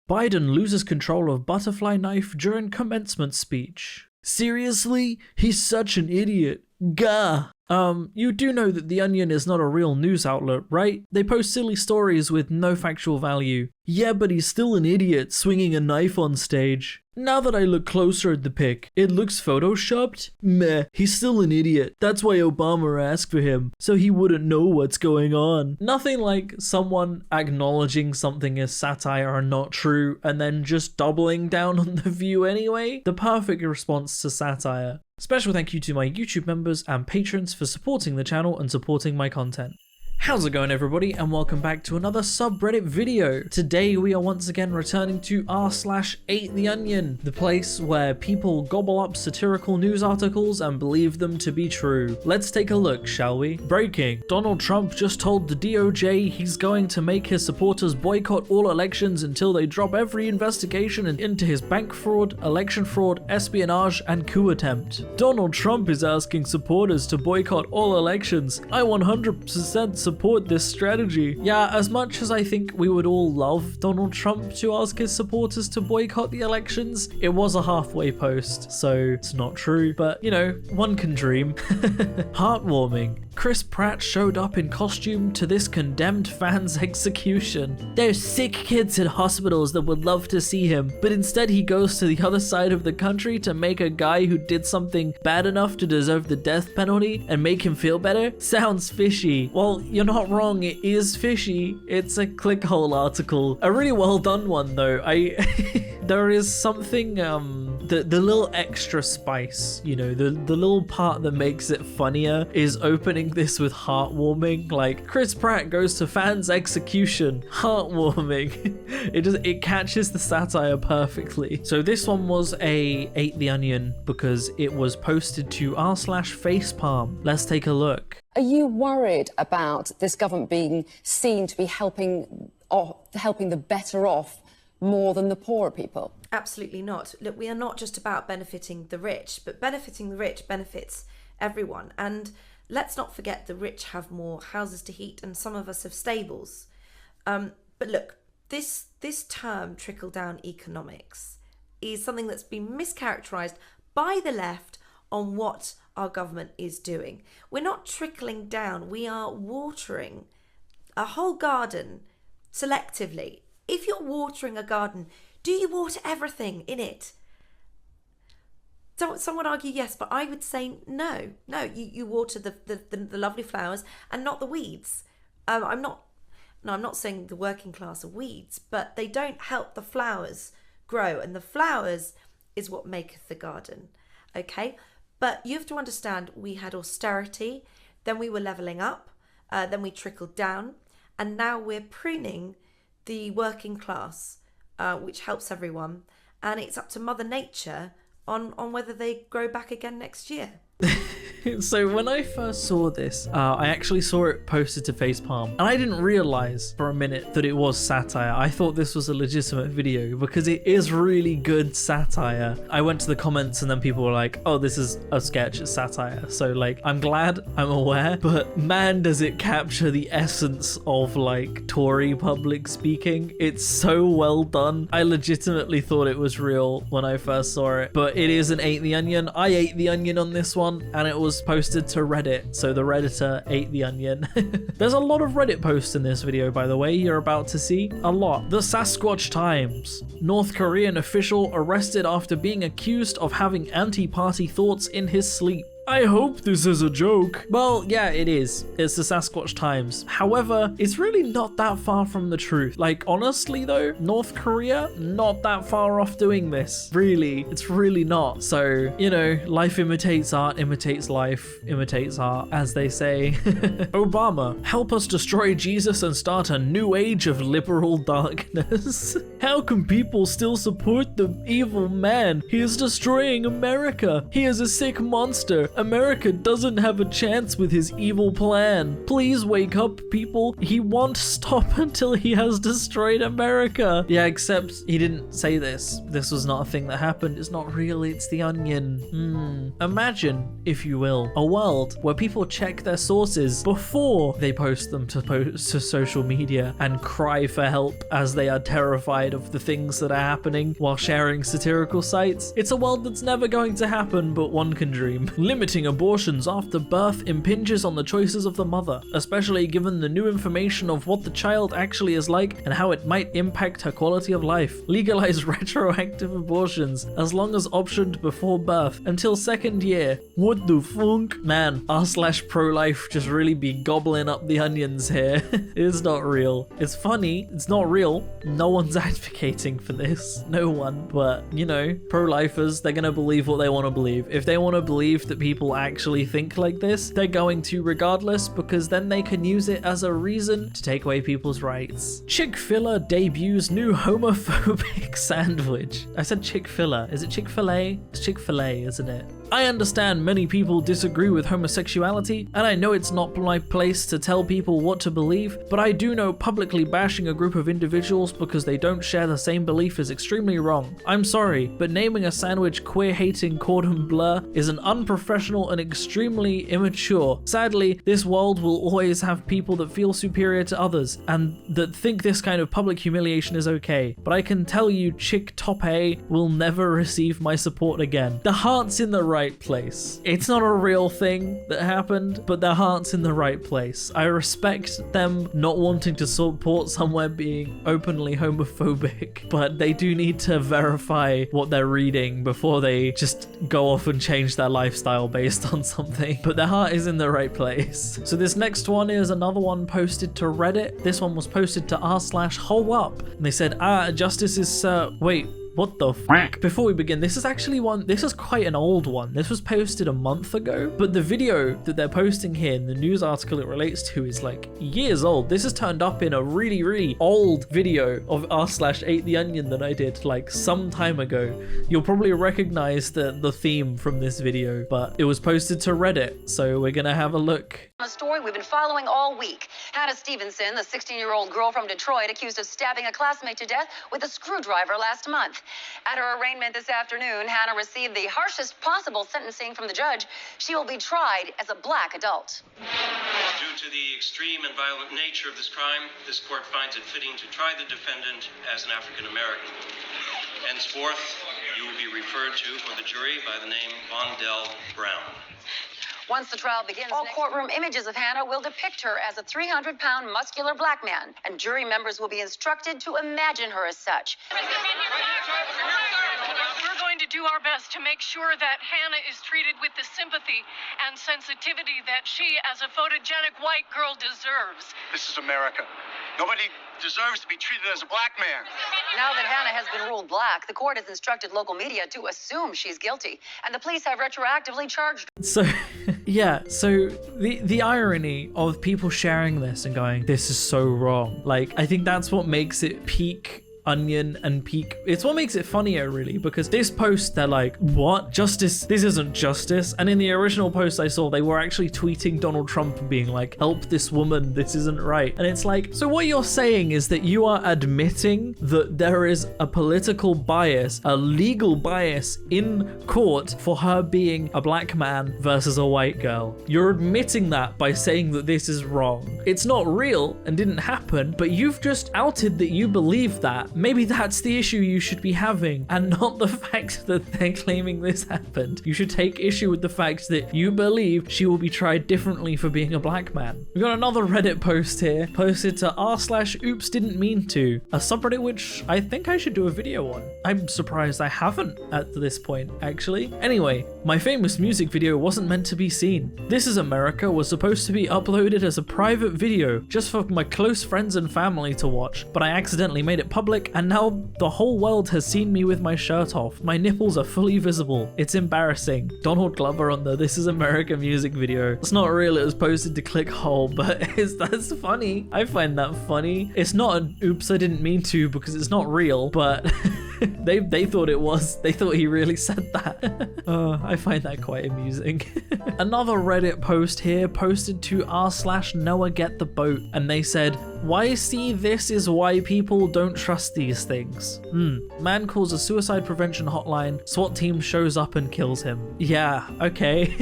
Biden loses control of butterfly knife during commencement speech. Seriously? He's such an idiot. Gah. You do know that The Onion is not a real news outlet, right? They post silly stories with no factual value. Yeah, but he's still an idiot swinging a knife on stage. Now that I look closer at the pic, it looks photoshopped? Meh, he's still an idiot. That's why Obama asked for him, so he wouldn't know what's going on. Nothing like someone acknowledging something is satire or not true, and then just doubling down on the view anyway. The perfect response to satire. Special thank you to my YouTube members and patrons for supporting the channel and supporting my content. How's it going, everybody, and welcome back to another subreddit video. Today we are once again returning to r/AteTheOnion, the place where people gobble up satirical news articles and believe them to be true. Let's take a look, shall we? Breaking. Donald Trump just told the DOJ he's going to make his supporters boycott all elections until they drop every investigation into his bank fraud, election fraud, espionage, and coup attempt. Donald Trump is asking supporters to boycott all elections. I 100% support this strategy. Yeah, as much as I think we would all love Donald Trump to ask his supporters to boycott the elections, it was a halfway post, so it's not true, but you know, one can dream. Heartwarming. Chris Pratt showed up in costume to this condemned fan's execution. There's sick kids in hospitals that would love to see him, but instead he goes to the other side of the country to make a guy who did something bad enough to deserve the death penalty and make him feel better? Sounds fishy. Well, you're not wrong, it is fishy. It's a clickhole article. A really well done one though. There is something, the little extra spice, you know, the little part that makes it funnier is opening this with heartwarming. Like, Chris Pratt goes to fan's execution. Heartwarming. It catches the satire perfectly. So this one was a AteTheOnion because it was posted to r/facepalm. Let's take a look. Are you worried about this government being seen to be helping the better off more than the poorer people? Absolutely not. Look, we are not just about benefiting the rich, but benefiting the rich benefits everyone. And let's not forget the rich have more houses to heat and some of us have stables. But look, this term trickle-down economics is something that's been mischaracterized by the left on what our government is doing. We're not trickling down, we are watering a whole garden selectively. If you're watering a garden, do you water everything in it? So some would argue yes, but I would say no. No, you water the lovely flowers and not the weeds. I'm not saying the working class are weeds, but they don't help the flowers grow, and the flowers is what maketh the garden. Okay? But you have to understand, we had austerity, then we were levelling up, then we trickled down, and now we're pruning the working class, which helps everyone, and it's up to Mother Nature on whether they grow back again next year. So when I first saw this, I actually saw it posted to Facepalm, and I didn't realize for a minute that it was satire. I thought this was a legitimate video because it is really good satire. I went to the comments and then people were like, oh, this is a sketch, it's satire. So like, I'm glad I'm aware, but man, does it capture the essence of like Tory public speaking. It's so well done. I legitimately thought it was real when I first saw it, but it is an AteTheOnion. I ate the onion on this one, and it was posted to Reddit, so the Redditor ate the onion. There's a lot of Reddit posts in this video, by the way, you're about to see. A lot. The Sasquatch Times. North Korean official arrested after being accused of having anti-party thoughts in his sleep. I hope this is a joke. Well, yeah, it is. It's the Sasquatch Times. However, it's really not that far from the truth. Like, honestly though, North Korea, not that far off doing this. Really, it's really not. So, you know, life imitates art, imitates life, imitates art, as they say. Obama, help us destroy Jesus and start a new age of liberal darkness. How can people still support the evil man? He is destroying America. He is a sick monster. America doesn't have a chance with his evil plan. Please wake up, people. He won't stop until he has destroyed America. Yeah, except he didn't say this. This was not a thing that happened. It's not real. It's the Onion. Imagine, if you will, a world where people check their sources before they post them to social media and cry for help as they are terrified of the things that are happening while sharing satirical sites. It's a world that's never going to happen, but one can dream. Limiting abortions after birth impinges on the choices of the mother, especially given the new information of what the child actually is like and how it might impact her quality of life. Legalize retroactive abortions as long as optioned before birth until second year. What the funk? Man, r/pro-life just really be gobbling up the onions here. It's not real. It's funny. It's not real. No one's advocating for this. No one. But, you know, pro-lifers, they're gonna believe what they want to believe. If they want to believe that people actually think like this, they're going to regardless, because then they can use it as a reason to take away people's rights. Chick-fil-A debuts new homophobic sandwich. I said Chick-fil-A. Is it Chick-fil-A? It's Chick-fil-A, isn't it? I understand many people disagree with homosexuality, and I know it's not my place to tell people what to believe, but I do know publicly bashing a group of individuals because they don't share the same belief is extremely wrong. I'm sorry, but naming a sandwich queer-hating cordon bleu is an unprofessional and extremely immature. Sadly, this world will always have people that feel superior to others, and that think this kind of public humiliation is okay. But I can tell you Chick Top A will never receive my support again. The heart's in the right place. It's not a real thing that happened, but their heart's in the right place. I respect them not wanting to support somewhere being openly homophobic, but they do need to verify what they're reading before they just go off and change their lifestyle based on something. But their heart is in the right place. So this next one is another one posted to Reddit. This one was posted to r/holeup, and they said, justice is wait, what the fuck? Before we begin, this is quite an old one. This was posted a month ago, but the video that they're posting here in the news article it relates to is like years old. This is turned up in a really, really old video of r/AteTheOnion that I did like some time ago. You'll probably recognize the theme from this video, but it was posted to Reddit, so we're gonna have a look. A story we've been following all week. Hannah Stevenson, the 16-year-old girl from Detroit, accused of stabbing a classmate to death with a screwdriver last month. At her arraignment this afternoon, Hannah received the harshest possible sentencing from the judge. She will be tried as a black adult. Due to the extreme and violent nature of this crime, this court finds it fitting to try the defendant as an African American. Henceforth, you will be referred to for the jury by the name Vondell Brown. Once the trial begins, all courtroom images of Hannah will depict her as a 300-pound muscular black man, and jury members will be instructed to imagine her as such. We're going to do our best to make sure that Hannah is treated with the sympathy and sensitivity that she, as a photogenic white girl, deserves. This is America. Nobody deserves to be treated as a black man. Now that Hannah has been ruled black, the court has instructed local media to assume she's guilty, and the police have retroactively charged her. So, yeah, so the irony of people sharing this and going, this is so wrong. Like, I think that's what makes it peak Onion and peak. It's what makes it funnier, really, because this post, they're like, what? Justice? This isn't justice. And in the original post I saw, they were actually tweeting Donald Trump and being like, help this woman, this isn't right. And it's like, so what you're saying is that you are admitting that there is a political bias, a legal bias in court for her being a black man versus a white girl. You're admitting that by saying that this is wrong. It's not real and didn't happen, but you've just outed that you believe that. Maybe that's the issue you should be having, and not the fact that they're claiming this happened. You should take issue with the fact that you believe she will be tried differently for being a black man. We got another Reddit post here, posted to r/oops didn't mean to, a subreddit which I think I should do a video on. I'm surprised I haven't at this point, actually. Anyway, my famous music video wasn't meant to be seen. This Is America was supposed to be uploaded as a private video just for my close friends and family to watch, but I accidentally made it public, and now the whole world has seen me with my shirt off. My nipples are fully visible. It's embarrassing. Donald Glover on the This Is America music video. It's not real, it was posted to ClickHole, but that's funny. I find that funny. It's not an oops I didn't mean to because it's not real, but They thought it was. They thought he really said that. I find that quite amusing. Another Reddit post here posted to r/NoahGetTheBoat, and they said, "Why see this is why people don't trust these things. Man calls a suicide prevention hotline, SWAT team shows up and kills him." Yeah, okay.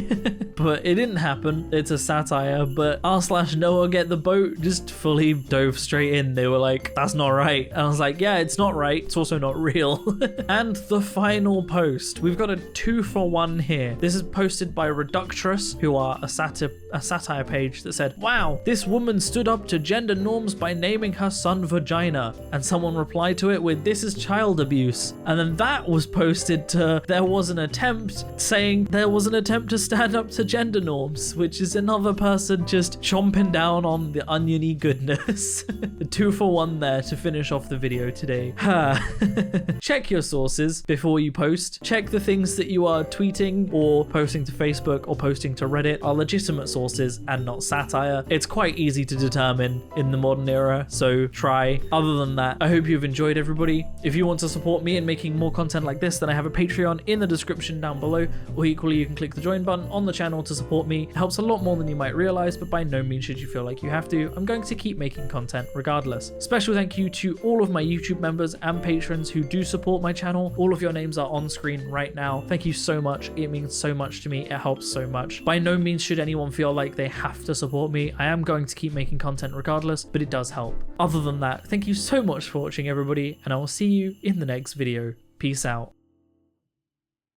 But it didn't happen. It's a satire, but r/NoahGetTheBoat just fully dove straight in. They were like, that's not right. And I was like, yeah, it's not right. It's also not real. And the final post. We've got a 2-for-1 here. This is posted by Reductress, who are a satire page that said, "Wow, this woman stood up to gender norms by naming her son Vagina." And someone replied to it with, "This is child abuse." And then that was posted to, there was an attempt saying there was an attempt to stand up to gender norms, which is another person just chomping down on the oniony goodness. The 2-for-1 there to finish off the video today. Check your sources before you post. Check the things that you are tweeting or posting to Facebook or posting to Reddit are legitimate sources and not satire. It's quite easy to determine in the modern era, so try. Other than that, I hope you've enjoyed, everybody. If you want to support me in making more content like this, then I have a Patreon in the description down below, or equally you can click the join button on the channel to support me. It helps a lot more than you might realize, but by no means should you feel like you have to. I'm going to keep making content regardless. Special thank you to all of my YouTube members and patrons who do support my channel. All of your names are on screen right now. Thank you so much. It means so much to me. It helps so much. By no means should anyone feel like they have to support me. I am going to keep making content regardless, but it does help. Other than that, thank you so much for watching, everybody, and I will see you in the next video. Peace out.